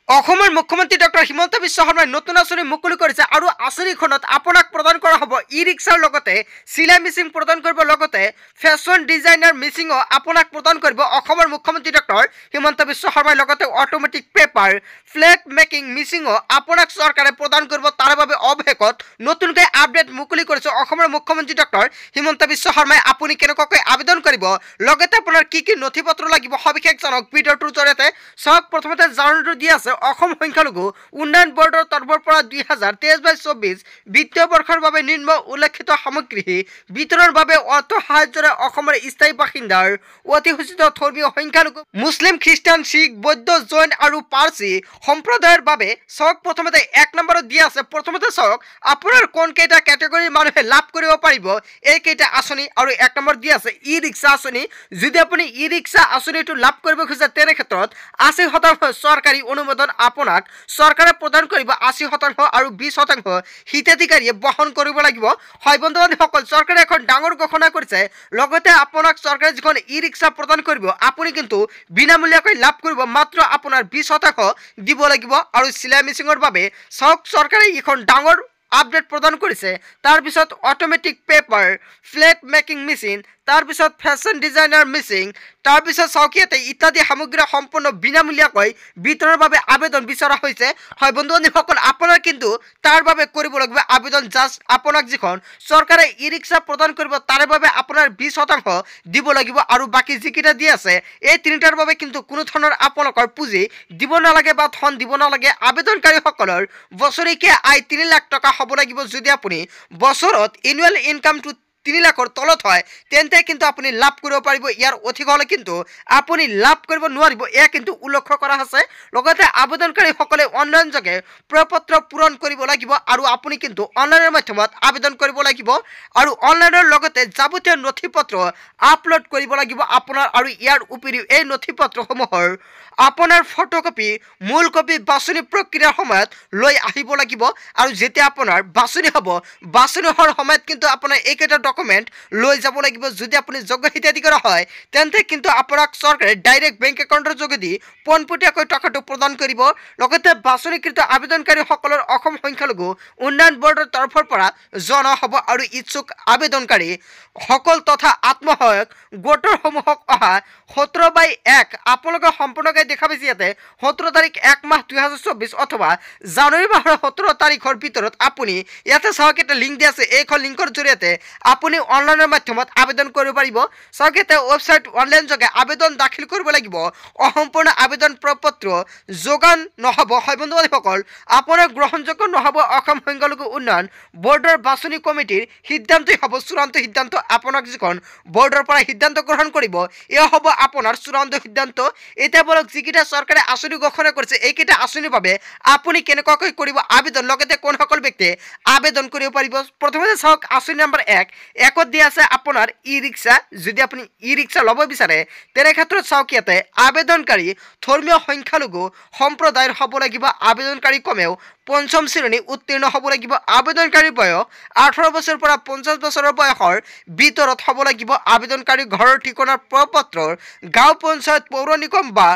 অসমৰ মুখ্যমন্ত্ৰী ডক্টৰ হিমন্ত বিশ্ব শৰ্মাই নতুন আঁচনি মুকলি কৰিছে আৰু আঁচনিখনত আপোনাক প্ৰদান কৰা হ'ব ই ৰিক্সাৰ লগতে চিলাই মেচিন প্ৰদান কৰিব লগতে ফেশ্বন ডিজাইনাৰ মেচিনো আপোনাক প্ৰদান কৰিব অসমৰ মুখ্যমন্ত্ৰী ডক্টৰ হিমন্ত বিশ্ব শৰ্মাই লগতে অটোমেটিক পেপাৰ ফ্লেগ মেকিং মেচিনো আপোনাক চৰকাৰে প্ৰদান কৰিব তাৰ বাবে অৱশেষত নতুনকৈ আপডেট মুকলি কৰিছে অসমৰ মুখ্যমন্ত্ৰী ডক্টৰ হিমন্ত বিশ্ব শৰ্মাই আপুনি কেনেকৈ আবেদন কৰিব লগতে আপোনাৰ কি নথি পত্ৰ লাগিব সবিশেষ জানক ভিডিঅ'টোৰ জৰিয়তে সব প্ৰথমতে জাননী দি আছে অসম সংখ্যালঘু উন্নয়ন বোৰ্ডৰ তৰফৰ পৰা 2023-24 বিত্তীয় বৰ্ষৰ বাবে নিম্ন উল্লেখিত সামগ্ৰী বিতৰণৰ বাবে অৰ্থ সাহায্যৰে অসমৰ স্থায়ী বাসিন্দাৰ অতিসূচিত ধৰ্মীয় সংখ্যালঘু মুছলিম খ্ৰীষ্টান শিখ বৌদ্ধ জৈন আৰু পাৰ্চী সম্প্ৰদায়ৰ বাবে সব প্ৰথমতে 1 নম্বৰত দি আছে প্ৰথমতে সক আপোনাৰ কোন কেইটা ক্যাটেগৰীৰ মানুহে লাভ কৰিব পাৰিব এই কেইটা আঁচনি আৰু 1 নম্বৰ দি আছে ই ৰিক্সা আঁচনি যদি আপুনি ই ৰিক্সা আঁচনিটো লাভ কৰিব খোজে তেনে ক্ষেত্ৰত 80% চৰকাৰী অনুমোদন আপোনাক চৰকাৰে প্ৰদান কৰিব 80% আৰু 20% হিতাধিকাৰীয়ে বহন কৰিব লাগিব হয় বন্ধুসকল চৰকাৰে এখন ডাঙৰ ঘোষণা কৰিছে লগতে আপোনাক চৰকাৰে যিখন ই ৰিক্সা প্ৰদান কৰিব আপুনি কিন্তু বিনামূলীয়াকৈ লাভ কৰিব মাত্ৰ আপোনাৰ 20% দিব লাগিব আৰু চিলাই মেচিনৰ বাবে চৰকাৰে এখন ডাঙৰ আপডেট প্ৰদান কৰিছে তাৰ পিছত automatic paper flag making machine তাৰ পিছত ফেশ্বন ডিজাইনাৰ মেচিন তাৰ পিছত চকিয়াতে ইত্যাদি সামগ্ৰী সম্পূৰ্ণ বিনামূলীয়াকৈ বিতৰণৰ বাবে আবেদন বিচৰা হৈছে হয় বন্ধুসকল আপোনাৰ কিন্তু তাৰ বাবে কৰিব লাগিব আবেদন জাস্ট আপোনাক যিখন চৰকাৰে ই ৰিক্সা প্ৰদান কৰিব তাৰ বাবে আপোনাৰ 20% দিব লাগিব আৰু বাকি যিকিটা দি আছে এই তিনিটাৰ বাবে কিন্তু কোনো ধৰণৰ আপোনাকৰ পুঁজি দিব নালাগে বা ধন দিব নালাগে আবেদনকাৰীসকলৰ বছৰিকীয়া আয় 3 লাখ টকা হ'ব লাগিব যদি আপুনি বছৰত এনুৱেল ইনকামটো 3 লাখৰ তলত হয় তেন্তে কিন্তু আপুনি লাভ কৰিব পাৰিব ইয়াৰ অধিক হলে কিন্তু আপুনি লাভ কৰিব নোৱাৰিব এয়া কিন্তু উল্লেখ কৰা আছে লগতে আবেদনকাৰীসকলে অনলাইন যোগে প্ৰপত্ৰ পূৰণ কৰিব লাগিব আৰু আপুনি কিন্তু অনলাইনৰ মাধ্যমত আবেদন কৰিব লাগিব আৰু অনলাইনৰ লগতে যাৱতীয় নথিপত্ৰ আপলোড কৰিব লাগিব আপোনাৰ আৰু ইয়াৰ উপৰিও এই নথিপত্ৰসমূহৰ আপোনাৰ ফটোকপি মূল কপি বাছনি প্ৰক্ৰিয়াৰ সময়ত লৈ আহিব লাগিব আৰু যেতিয়া আপোনাৰ বাছনি হ'ব বাছনি হোৱাৰ সময়ত কিন্তু আপোনাৰ এইকেইটা ডকুমেন্ট লৈ যাব লাগিব যদি আপুনি যোগ্য হিতাধিকাৰী হয় তেন্তে কিন্তু আপোনাক চৰকাৰে ডাইৰেক্ট বেংক একাউণ্টৰ যোগেদি পোনপটীয়াকৈ টকাটো প্ৰদান কৰিব লগতে বাছনিকৃত আবেদনকাৰীসকলৰ অসম সংখ্যালঘু উন্নয়ন বোৰ্ডৰ তৰফৰ পৰা জনোৱা হ'ব আৰু ইচ্ছুক আবেদনকাৰী সকল তথা আত্মসহায়ক গোটৰ সমূহক অহা 17/1 আপোনালোকে সম্পূৰ্ণকৈ দেখা পাইছে ইয়াতে 17 তাৰিখ 1 মাহ 2024 অথবা জানুৱাৰী মাহৰ 17 তাৰিখৰ ভিতৰত আপুনি ইয়াতে চাওক এটা লিংক দি আছে এইখন লিংকৰ জৰিয়তে আপুনি অনলাইনৰ মাধ্যমত আবেদন কৰিব পাৰিব চাওক এটা ওয়েবসাইট অনলাইন যোগে আবেদন দাখিল কৰিব লাগিব অসম্পূৰ্ণ আবেদন প্ৰপত্ৰ যোগান নহব হয় বন্ধুসকল আপোনাৰ গ্ৰহণযোগ্য নহব অসম সংখ্যালঘু উন্নয়ন বোৰ্ডৰ বাছনি কমিটিৰ সিদ্ধান্তই হ'ব চূড়ান্ত সিদ্ধান্ত আপোনাক যিখন বোৰ্ডৰ পৰা সিদ্ধান্ত গ্ৰহণ কৰিব এয়া হ'ব আপোনাৰ চূড়ান্ত সিদ্ধান্ত এটা বলক যিকিটা চৰকাৰে আঁচনি ঘোষণা কৰিছে এইকেইটা আঁচনিৰ বাবে আপুনি কেনেকৈ কৰিব আবেদন লগতে কোন সকল ব্যক্তি আবেদন কৰিব পাৰিব প্ৰথমতে চাওক আঁচনি নম্বৰ 1 একত দি আছে আপোনাৰ ই ৰিক্সা যদি আপুনি ই ৰিক্সা ল'ব বিচাৰে তেনে ক্ষেত্ৰত চাওক ইয়াতে আবেদনকাৰী ধৰ্মীয় সংখ্যালঘু সম্প্ৰদায়ৰ হ'ব লাগিব আবেদনকাৰী কমেও পঞ্চম শ্ৰেণী উত্তীৰ্ণ হ'ব লাগিব আবেদনকাৰীৰ বয়স 18 বছৰৰ পৰা 50 বছৰৰ বয়সৰ ভিতৰত হ'ব লাগিব আবেদনকাৰী ঘৰৰ ঠিকনাৰ প্ৰপত্ৰৰ গাঁও পঞ্চায়ত পৌৰ নিগম বা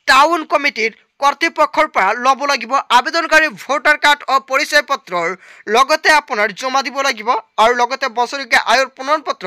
টাউন কমিটিৰ কৰ্তৃপক্ষৰ পৰা ল'ব লাগিব আবেদনকাৰী ভোটাৰ কাৰ্ড ও পৰিচয় পত্ৰৰ লগতে আপোনাৰ জমা দিব লাগিব আৰু লগতে বছৰিকীয়া আয়ৰ প্ৰমাণপত্ৰ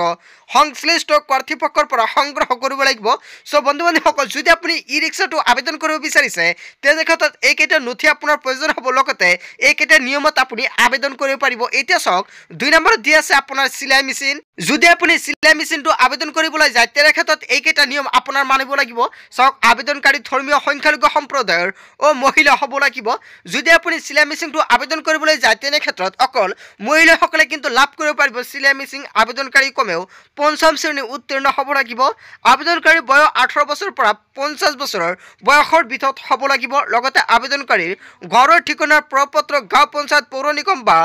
সংশ্লিষ্ট কৰ্তৃপক্ষৰ পৰা সংগ্ৰহ কৰিব লাগিব সো বন্ধুসকল যদি আপুনি ই ৰিক্সাটো আবেদন কৰিব বিচাৰিছে তেনে ক্ষেত্ৰত এইকেইটা নথি আপোনাৰ প্ৰয়োজন হ'ব লগতে এইকেইটা নিয়মত আপুনি আবেদন কৰিব পাৰিব এতিয়া চাওক 2 নম্বৰত দি আছে আপোনাৰ চিলাই মেচিন যদি আপুনি চিলাই মেচিনটো আবেদন কৰিবলৈ যায় তেনে ক্ষেত্ৰত এইকেইটা নিয়ম আপোনাৰ মানিব লাগিব চাওক আবেদনকাৰী ধৰ্মীয় সংখ্যালঘু সম্প্ৰদায়ৰ ও মহিলা হ'ব লাগিব যদি আপুনি চিলাই মেচিনটো আবেদন কৰিবলৈ যায় তেনে ক্ষেত্ৰত অকল মহিলাসকলে কিন্তু লাভ কৰিব পাৰিব চিলাই মেচিন আবেদনকাৰী কমেও পঞ্চম শ্ৰেণী উত্তীৰ্ণ হ'ব লাগিব আবেদনকাৰী বয়স 18 বছৰৰ পৰা 50 বছৰৰ বয়সৰ ভিতৰত হ'ব লাগিব লগতে আবেদনকাৰীৰ ঘৰৰ ঠিকনাৰ প্ৰপত্ৰ গাঁও পঞ্চায়ত পৌৰ নিগম বা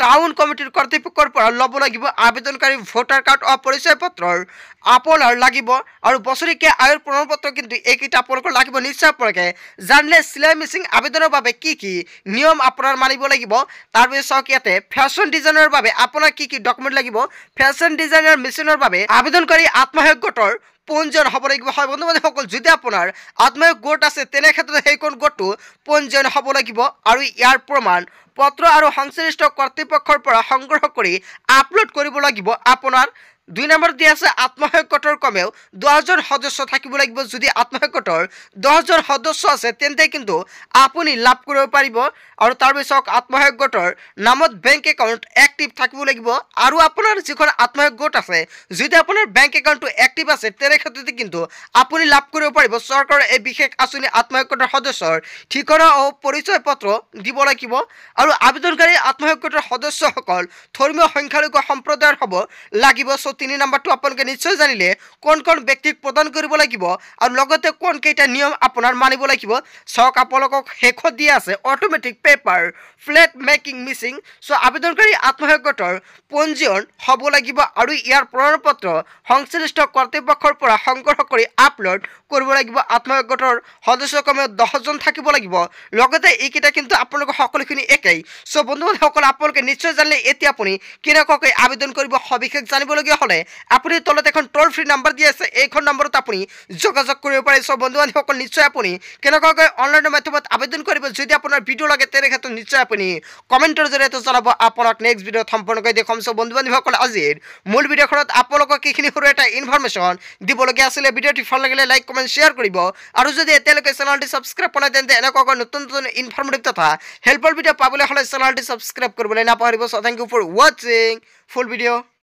টাউন কমিটিৰ কৰ্তৃপক্ষৰ পৰা ল'ব লাগিব আবেদনকাৰী ভোটাৰ কাৰ্ড ও পৰিচয় পত্ৰৰ আপোনাৰ লাগিব আৰু বছৰিকীয়া আয়ৰ প্ৰমাণপত্ৰ কিন্তু এইকেইটা আপোনালোকৰ লাগিব নিশ্চয় আপোনালোকে জানিলে চিলাই মেচিন আবেদনৰ বাবে কি নিয়ম আপোনাৰ মানিব লাগিব তাৰ পিছত চাওক ইয়াতে ফেশ্বন ডিজাইনৰ বাবে আপোনাৰ কি ডকুমেণ্ট লাগিব ফেশ্বন ডিজাইনাৰ মেচিনৰ বাবে আবেদনকাৰী আত্মসহায়ক গোটৰ পঞ্জীয়ন হ'ব লাগিব হয় বন্ধু বান্ধৱীসকল যদি আপোনাৰ আত্মসহায়ক গোট আছে তেনে ক্ষেত্ৰত সেইখন গোটটো পঞ্জীয়ন হ'ব লাগিব আৰু ইয়াৰ প্ৰমাণ পত্ৰ আৰু সংশ্লিষ্ট কৰ্তৃপক্ষৰ পৰা সংগ্ৰহ কৰি আপলোড কৰিব লাগিব আপোনাৰ 2 নম্বৰ দিয়া আছে আত্মসহায়ক গোটৰ কমেও 10জন সদস্য থাকিব লাগিব যদি আত্মসহায়ক গোটৰ 10জন সদস্য আছে তেন্তে কিন্তু আপুনি লাভ কৰিব পাৰিব আৰু তাৰ পিছত আত্মসহায়ক গোটৰ নামত বেংক একাউণ্ট এক্টিভ থাকিব লাগিব আৰু আপোনাৰ যিখন আত্মসহায়ক গোট আছে যদি আপোনাৰ বেংক একাউণ্টটো এক্টিভ আছে তেনে ক্ষেত্ৰত কিন্তু আপুনি লাভ কৰিব পাৰিব চৰকাৰৰ এই বিশেষ আঁচনি আত্মসহায়ক গোটৰ সদস্যৰ ঠিকনা আৰু পৰিচয় পত্ৰ দিব লাগিব আৰু আবেদনকাৰী আত্মসহায়ক গোটৰ সদস্যসকল ধৰ্মীয় সংখ্যালঘু সম্প্ৰদায়ৰ হ'ব লাগিব 3 নম্বৰটো আপোনালোকে নিশ্চয় জানিলে কোন কোন ব্যক্তিক প্ৰদান কৰিব লাগিব আৰু লগতে কোন কেইটা নিয়ম আপোনাৰ মানিব লাগিব সক আপোনালোকক হেকত দিয়া আছে automatic paper flat making missing so আবেদনকাৰী আত্মসহায়ক গোটৰ পঞ্জীয়ন হ'ব লাগিব আৰু ইয়াৰ প্ৰমাণপত্ৰ সংশ্লিষ্ট কৰ্তৃপক্ষৰ পৰা সংগ্ৰহ কৰি আপলোড কৰিব লাগিব আত্মসহায়ক গোটৰ সদস্য কমেও 10জন থাকিব লাগিব লগতে এইকেইটা কিন্তু আপোনালোকৰ সকলোখিনি একেই সো বন্ধুসকল আপোনালোকে নিশ্চয় জানিলে এতিয়া আপুনি কেনেকৈ আবেদন কৰিব সবিশেষ জানিবলগীয়া হলে আপুনি তলত এখন টোল ফ্ৰী নাম্বাৰ দিয়া আছে এইখন নম্বৰত আপুনি যোগাযোগ কৰিব পাৰে সো বন্ধুসকল নিশ্চয় আপুনি কেনেকৈ অনলাইনৰ মাধ্যমত আবেদন কৰিব যদি আপোনাৰ ভিডিও লাগে তেনে ক্ষেত্ৰত নিশ্চয় আপুনি কমেন্টৰ জৰিয়তে জনাব আপোনাক নেক্সট ভিডিঅ'ত সম্পূৰ্ণকৈ দেখাম সো বন্ধুসকল আজিৰ মূল ভিডিঅ'খনত আপোনালোকক কিখিনি সৰু এটা ইনফৰমেশ্যন দিবলগীয়া আছিল ভিডিঅ'টি ভাল লাগিলে লাইক কমেন্ট শ্বেয়াৰ কৰিব আৰু যদি এতিয়ালৈকে চেনেলটি সাবস্ক্ৰাইব কৰা নাই তেন্তে এনেকৈ নতুন নতুন ইনফৰমেটিভ তথা হেল্পফুল ভিডিঅ' পাবলৈ হলে চেনেলটি সাবস্ক্ৰাইব কৰিবলৈ নাপাহৰিব so thank you for watching full video'